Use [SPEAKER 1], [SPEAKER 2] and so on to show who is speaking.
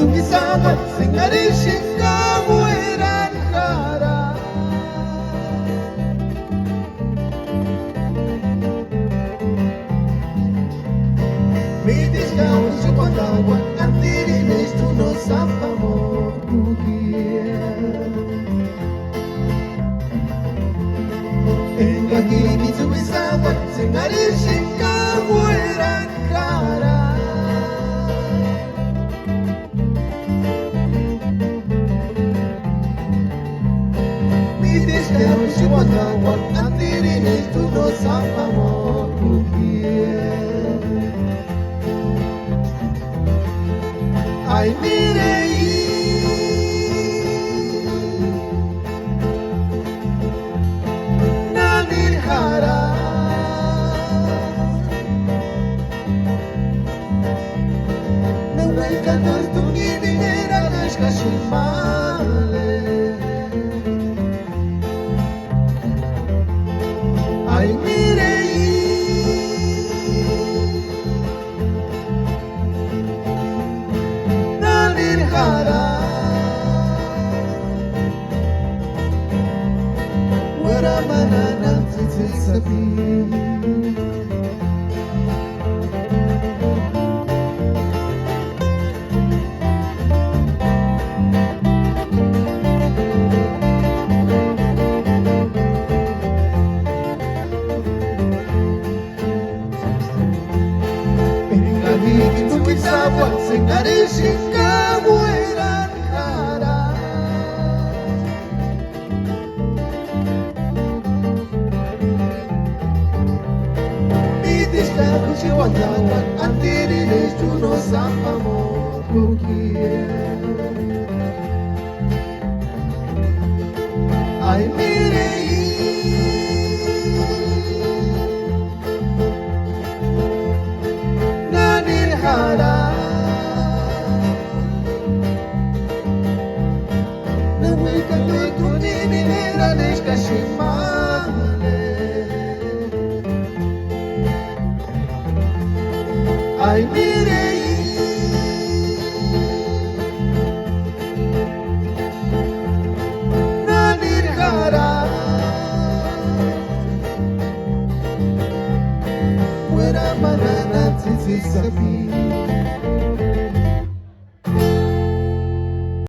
[SPEAKER 1] Tumisanga singarishinga mueran kara Midis kau supandawan antirinis tu no sampamo kukia Engagini tumisanga singarishinga mueran kara Si wantawan at dirinis tuno sa pamokukir Ay mirei Nanirhara Naway ka nas tungibinera nas kashimale Ay mirei Nanirhara Wara mananang titik sabi Tumisabwa singarishinga mueran kara Midis ka kuchiwantawan antirinis tuno sampamo kukia